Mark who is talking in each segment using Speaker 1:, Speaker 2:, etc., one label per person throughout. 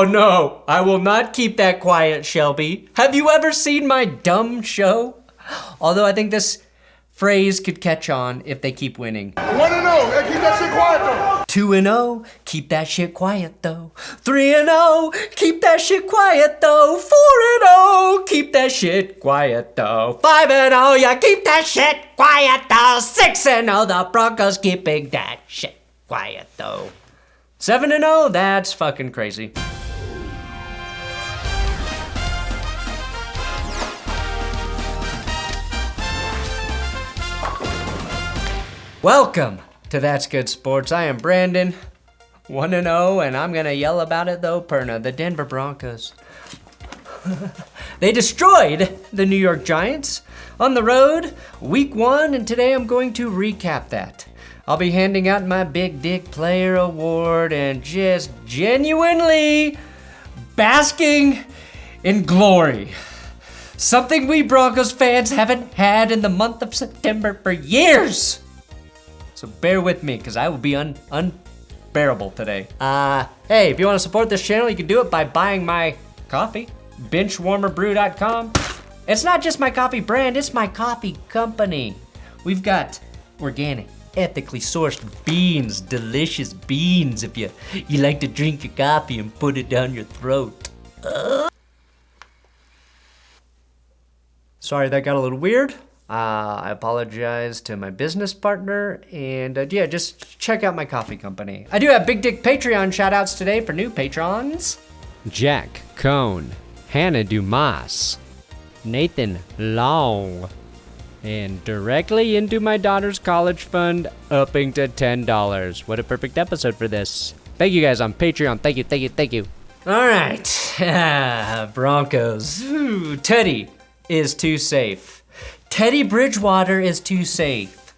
Speaker 1: Oh no, I will not keep that quiet, Shelby. Have you ever seen my dumb show? Although I think this phrase could catch on if they keep winning.
Speaker 2: 1-0, keep that shit quiet though.
Speaker 1: 2-0, keep that shit quiet though. 3-0, keep that shit quiet though. 4-0, keep that shit quiet though. 5-0, yeah, keep that shit quiet though. 6-0, the Broncos keeping that shit quiet though. 7-0, that's fucking crazy. Welcome to That's Good Sports. I am Brandon, 1-0, and I'm gonna yell about it though, Perna, the Denver Broncos. They destroyed the New York Giants on the road, week 1, and today I'm going to recap that. I'll be handing out my Big Dick Player Award and just genuinely basking in glory. Something we Broncos fans haven't had in the month of September for years. So bear with me, because I will be unbearable today. Hey, if you want to support this channel, you can do it by buying my coffee, BenchwarmerBrew.com. It's not just my coffee brand, it's my coffee company. We've got organic, ethically sourced beans, delicious beans if you like to drink your coffee and put it down your throat. Sorry, that got a little weird. I apologize to my business partner, and yeah, just check out my coffee company. I do have Big Dick Patreon shout-outs today for new patrons.
Speaker 3: Jack Cohn, Hannah Dumas, Nathan Long, and directly into my daughter's college fund, upping to $10. What a perfect episode for this. Thank you guys on Patreon. Thank you, thank you, thank you.
Speaker 1: All right, Broncos. Ooh, Teddy is too safe. Teddy Bridgewater is too safe.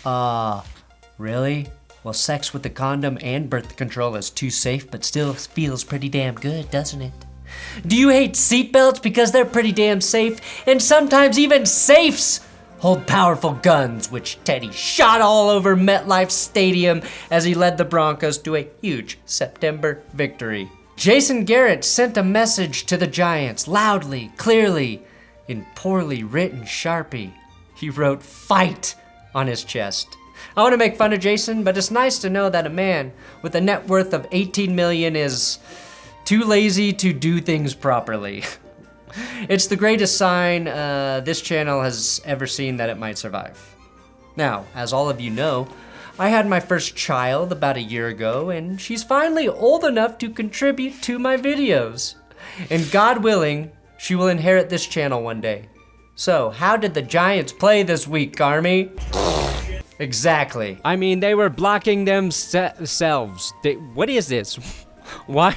Speaker 1: Really? Well, sex with the condom and birth control is too safe, but still feels pretty damn good, doesn't it? Do you hate seatbelts because they're pretty damn safe, and sometimes even safes hold powerful guns, which Teddy shot all over MetLife Stadium as he led the Broncos to a huge September victory. Jason Garrett sent a message to the Giants loudly, clearly, in poorly written Sharpie. He wrote "fight" on his chest. I want to make fun of Jason, but it's nice to know that a man with a net worth of $18 million is too lazy to do things properly. It's the greatest sign this channel has ever seen that it might survive. Now, as all of you know, I had my first child about a year ago, and she's finally old enough to contribute to my videos. And God willing, she will inherit this channel one day. So, how did the Giants play this week, Army? Exactly.
Speaker 3: I mean, they were blocking themselves. What is this? Why?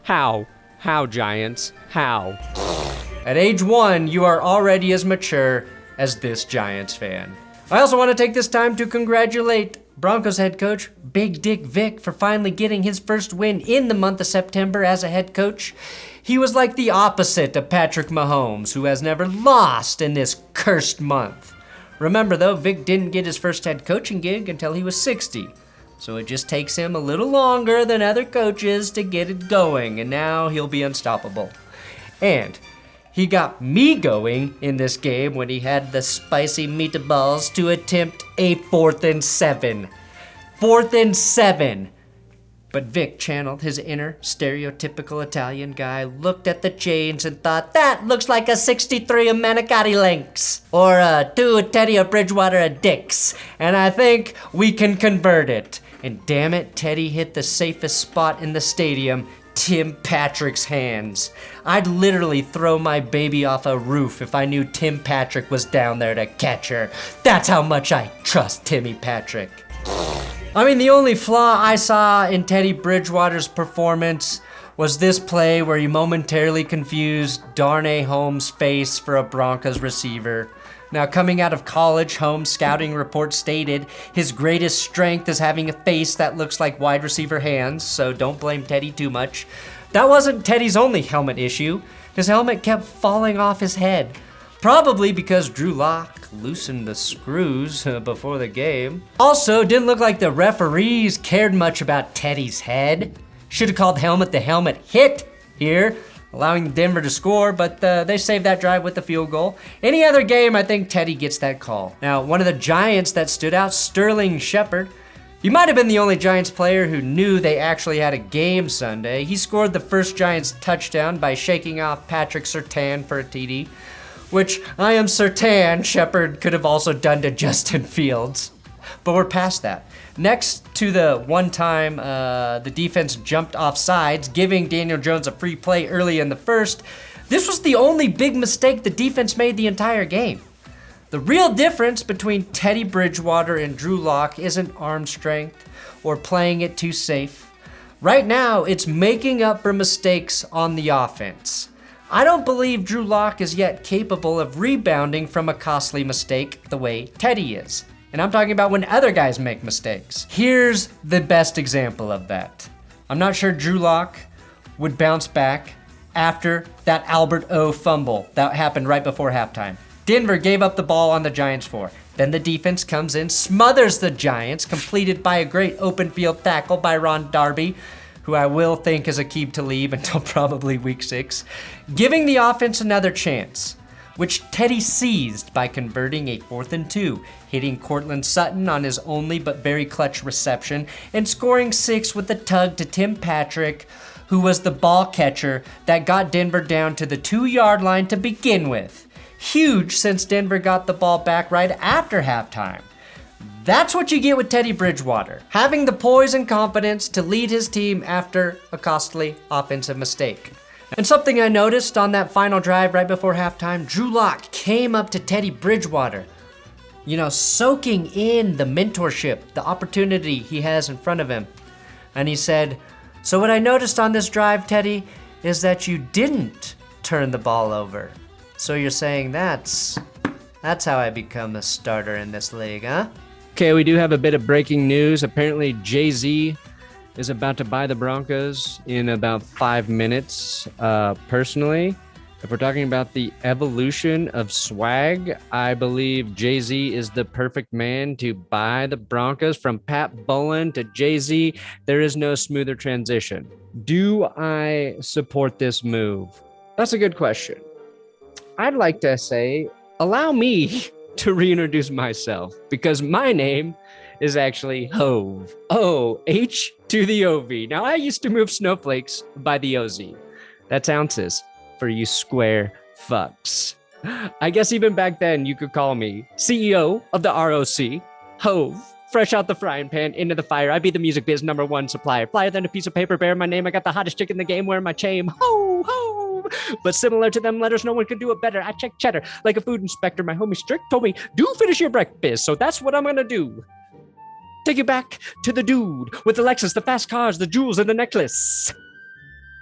Speaker 3: How? How, Giants? How?
Speaker 1: At age 1, you are already as mature as this Giants fan. I also want to take this time to congratulate Broncos head coach Big Dick Vic for finally getting his first win in the month of September as a head coach. He was like the opposite of Patrick Mahomes, who has never lost in this cursed month. Remember though, Vic didn't get his first head coaching gig until he was 60. So it just takes him a little longer than other coaches to get it going, and now he'll be unstoppable. And he got me going in this game when he had the spicy meatballs to attempt a 4th and 7. 4th and 7. But Vic channeled his inner stereotypical Italian guy, looked at the chains and thought, that looks like a 63 of Manicotti Lynx, or a 2 Teddy Bridgewater a Dix, and I think we can convert it. And damn it, Teddy hit the safest spot in the stadium, Tim Patrick's hands. I'd literally throw my baby off a roof if I knew Tim Patrick was down there to catch her. That's how much I trust Timmy Patrick. I mean, the only flaw I saw in Teddy Bridgewater's performance was this play where he momentarily confused Darnay Holmes' face for a Broncos receiver. Now, coming out of college, Holmes' scouting report stated his greatest strength is having a face that looks like wide receiver hands, so don't blame Teddy too much. That wasn't Teddy's only helmet issue. His helmet kept falling off his head. Probably because Drew Lock loosened the screws before the game. Also, didn't look like the referees cared much about Teddy's head. Should have called helmet. The helmet hit here, allowing Denver to score, but they saved that drive with the field goal. Any other game, I think Teddy gets that call. Now, one of the Giants that stood out, Sterling Shepard. He might have been the only Giants player who knew they actually had a game Sunday. He scored the first Giants touchdown by shaking off Patrick Surtain for a TD, which I am certain Shepard could have also done to Justin Fields. But we're past that. Next to the one time the defense jumped off sides, giving Daniel Jones a free play early in the first, this was the only big mistake the defense made the entire game. The real difference between Teddy Bridgewater and Drew Lock isn't arm strength or playing it too safe. Right now, it's making up for mistakes on the offense. I don't believe Drew Lock is yet capable of rebounding from a costly mistake the way Teddy is. And I'm talking about when other guys make mistakes. Here's the best example of that. I'm not sure Drew Lock would bounce back after that Albert O fumble that happened right before halftime. Denver gave up the ball on the Giants 4. Then the defense comes in, smothers the Giants, completed by a great open field tackle by Ron Darby, who I will think is Aqib Talib until probably week 6, giving the offense another chance, which Teddy seized by converting a 4th and 2, hitting Cortland Sutton on his only but very clutch reception, and scoring 6 with the tug to Tim Patrick, who was the ball catcher that got Denver down to the 2-yard line to begin with. Huge since Denver got the ball back right after halftime. That's what you get with Teddy Bridgewater, having the poise and confidence to lead his team after a costly offensive mistake. And something I noticed on that final drive right before halftime, Drew Lock came up to Teddy Bridgewater, soaking in the mentorship, the opportunity he has in front of him. And he said, "So what I noticed on this drive, Teddy, is that you didn't turn the ball over. So you're saying that's how I become a starter in this league, huh?"
Speaker 3: Okay, we do have a bit of breaking news. Apparently, Jay-Z is about to buy the Broncos in about 5 minutes. Personally, if we're talking about the evolution of swag, I believe Jay-Z is the perfect man to buy the Broncos. From Pat Bullen to Jay-Z, there is no smoother transition. Do I support this move? That's a good question. I'd like to say, allow me to reintroduce myself, because my name is actually Hove. O-H to the O-V. Now, I used to move snowflakes by the O-Z. That's ounces for you square fucks. I guess even back then, you could call me CEO of the ROC, Hove. Fresh out the frying pan, into the fire. I be the music biz #1 supplier. Flyer than a piece of paper, bear my name. I got the hottest chick in the game, wearing my chain. Ho, ho. But similar to them letters, no one could do it better. I check cheddar like a food inspector. My homie Strick told me, do finish your breakfast. So that's what I'm gonna do. Take you back to the dude with the Lexus, the fast cars, the jewels, and the necklace.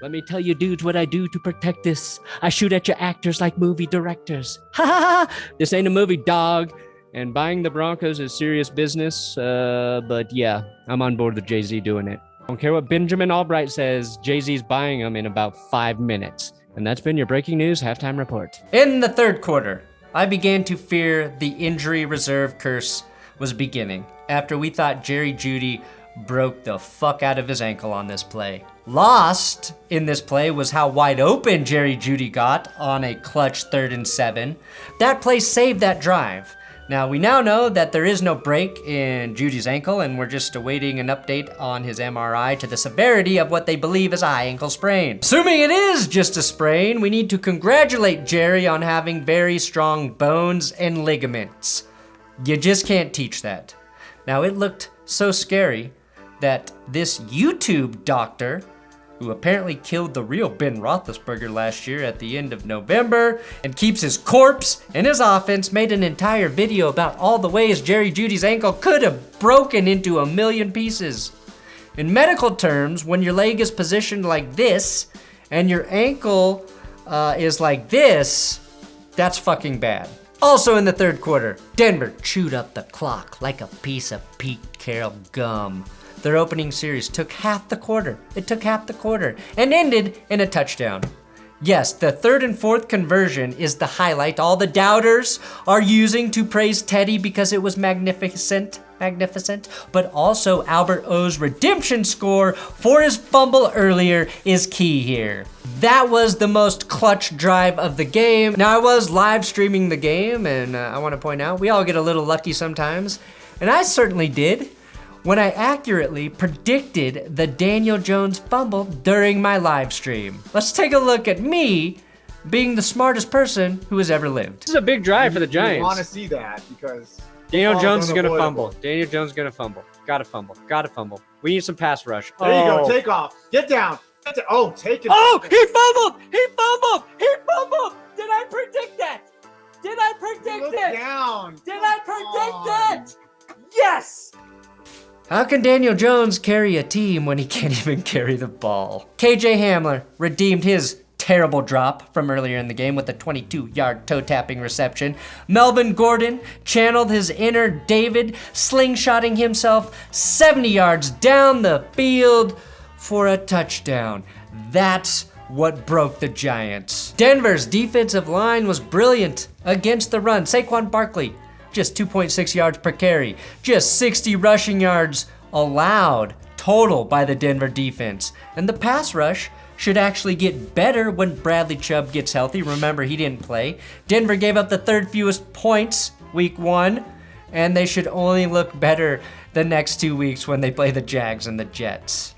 Speaker 3: Let me tell you, dudes, what I do to protect this. I shoot at your actors like movie directors. Ha ha ha! This ain't a movie, dog. And buying the Broncos is serious business. But yeah, I'm on board with Jay-Z doing it. I don't care what Benjamin Albright says. Jay-Z's buying them in about 5 minutes. And that's been your breaking news halftime report.
Speaker 1: In the third quarter, I began to fear the injury reserve curse was beginning after we thought Jerry Jeudy broke the fuck out of his ankle on this play. Lost in this play was how wide open Jerry Jeudy got on a clutch 3rd and 7. That play saved that drive. Now, we now know that there is no break in Jeudy's ankle, and we're just awaiting an update on his MRI to the severity of what they believe is a high ankle sprain. Assuming it is just a sprain, we need to congratulate Jerry on having very strong bones and ligaments. You just can't teach that. Now, it looked so scary that this YouTube doctor, who apparently killed the real Ben Roethlisberger last year at the end of November and keeps his corpse in his offense, made an entire video about all the ways Jerry Jeudy's ankle could have broken into a million pieces. In medical terms, when your leg is positioned like this and your ankle is like this, that's fucking bad. Also in the third quarter, Denver chewed up the clock like a piece of Pete Carroll gum. Their opening series took half the quarter. It took half the quarter and ended in a touchdown. Yes, the 3rd and 4th conversion is the highlight all the doubters are using to praise Teddy because it was magnificent. magnificent, but also Albert O's redemption score for his fumble earlier is key here. That was the most clutch drive of the game. Now, I was live streaming the game, and I want to point out, we all get a little lucky sometimes, and I certainly did when I accurately predicted the Daniel Jones fumble during my live stream. Let's take a look at me being the smartest person who has ever lived.
Speaker 3: This is a big drive for the Giants.
Speaker 4: You want to see that because
Speaker 3: Daniel Jones is going to fumble. Daniel Jones is going to fumble. Gotta fumble. Gotta fumble. We need some pass rush.
Speaker 4: There you go. Take off. Get down. Oh, take it.
Speaker 3: Oh, he fumbled. He fumbled. He fumbled. Did I predict that? Did I predict it?
Speaker 4: Down.
Speaker 3: Did I predict it? Yes.
Speaker 1: How can Daniel Jones carry a team when he can't even carry the ball? KJ Hamler redeemed his terrible drop from earlier in the game with a 22-yard toe-tapping reception. Melvin Gordon channeled his inner David, slingshotting himself 70 yards down the field for a touchdown. That's what broke the Giants. Denver's defensive line was brilliant against the run. Saquon Barkley, just 2.6 yards per carry, just 60 rushing yards allowed total by the Denver defense. And the pass rush should actually get better when Bradley Chubb gets healthy. Remember, he didn't play. Denver gave up the third fewest points week 1, and they should only look better the next 2 weeks when they play the Jags and the Jets.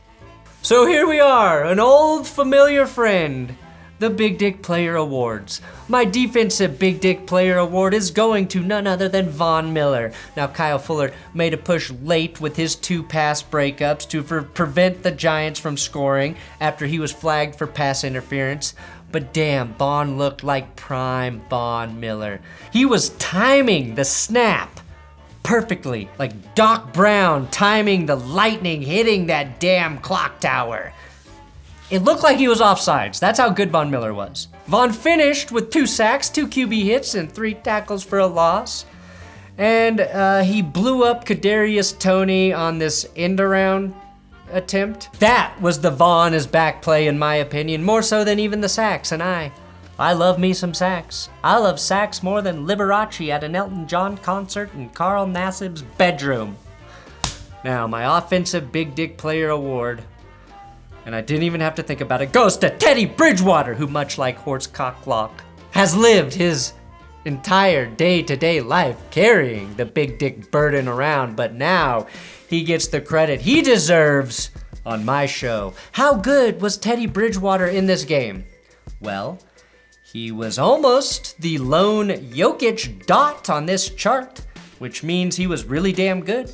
Speaker 1: So here we are, an old familiar friend, the Big Dick Player Awards. My defensive Big Dick Player Award is going to none other than Von Miller. Now, Kyle Fuller made a push late with his 2 pass breakups to prevent the Giants from scoring after he was flagged for pass interference. But damn, Von looked like prime Von Miller. He was timing the snap perfectly, like Doc Brown timing the lightning hitting that damn clock tower. It looked like he was offsides. That's how good Von Miller was. Von finished with 2 sacks, 2 QB hits, and 3 tackles for a loss. And he blew up Kadarius Toney on this end-around attempt. That was the Von is back play, in my opinion, more so than even the sacks. And I love me some sacks. I love sacks more than Liberace at an Elton John concert in Carl Nassib's bedroom. Now, my offensive Big Dick Player Award, and I didn't even have to think about it, goes to Teddy Bridgewater, who, much like Horst Cocklock, has lived his entire day-to-day life carrying the big dick burden around, but now he gets the credit he deserves on my show. How good was Teddy Bridgewater in this game? Well, he was almost the lone Jokic dot on this chart, which means he was really damn good.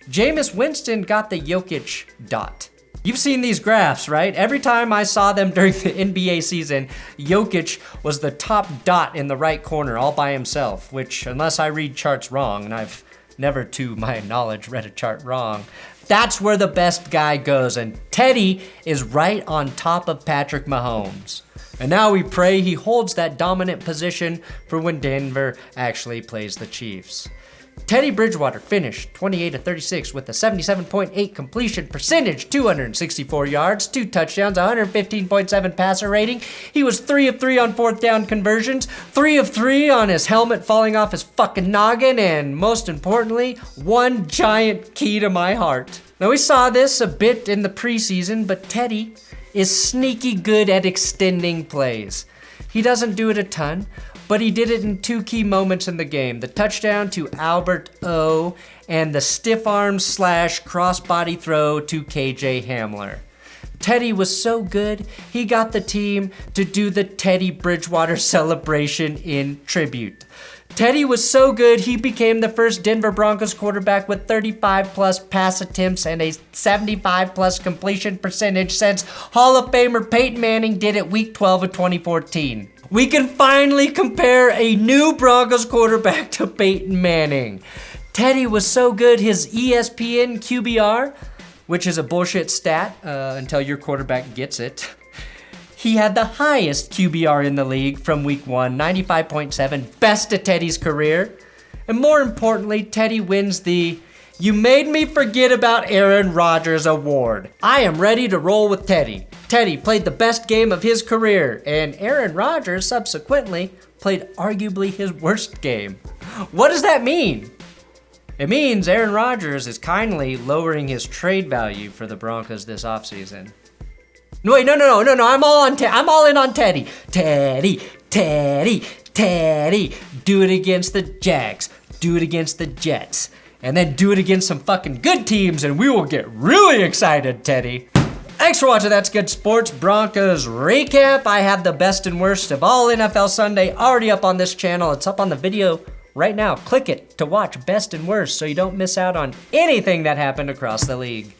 Speaker 1: Jameis Winston got the Jokic dot. You've seen these graphs, right? Every time I saw them during the NBA season, Jokic was the top dot in the right corner all by himself, which, unless I read charts wrong, and I've never to my knowledge read a chart wrong, that's where the best guy goes, and Teddy is right on top of Patrick Mahomes. And now we pray he holds that dominant position for when Denver actually plays the Chiefs. Teddy Bridgewater finished 28-36 with a 77.8 completion percentage, 264 yards, 2 touchdowns, 115.7 passer rating. He was 3 of 3 on 4th down conversions, 3 of 3 on his helmet falling off his fucking noggin, and most importantly, 1 giant key to my heart. Now, we saw this a bit in the preseason, but Teddy is sneaky good at extending plays. He doesn't do it a ton, but he did it in 2 key moments in the game. The touchdown to Albert O and the stiff arm / crossbody throw to KJ Hamler. Teddy was so good, he got the team to do the Teddy Bridgewater celebration in tribute. Teddy was so good, he became the first Denver Broncos quarterback with 35-plus pass attempts and a 75-plus completion percentage since Hall of Famer Peyton Manning did it week 12 of 2014. We can finally compare a new Broncos quarterback to Peyton Manning. Teddy was so good, his ESPN QBR, which is a bullshit stat until your quarterback gets it, he had the highest QBR in the league from week 1, 95.7, best of Teddy's career. And more importantly, Teddy wins the You Made Me Forget About Aaron Rodgers award. I am ready to roll with Teddy. Teddy played the best game of his career, and Aaron Rodgers subsequently played arguably his worst game. What does that mean? It means Aaron Rodgers is kindly lowering his trade value for the Broncos this offseason. No, wait, no, I'm all in on Teddy. Teddy. Do it against the Jags. Do it against the Jets. And then do it against some fucking good teams and we will get really excited, Teddy. Thanks for watching That's Good Sports Broncos Recap. I have the best and worst of all NFL Sunday already up on this channel. It's up on the video right now. Click it to watch best and worst so you don't miss out on anything that happened across the league.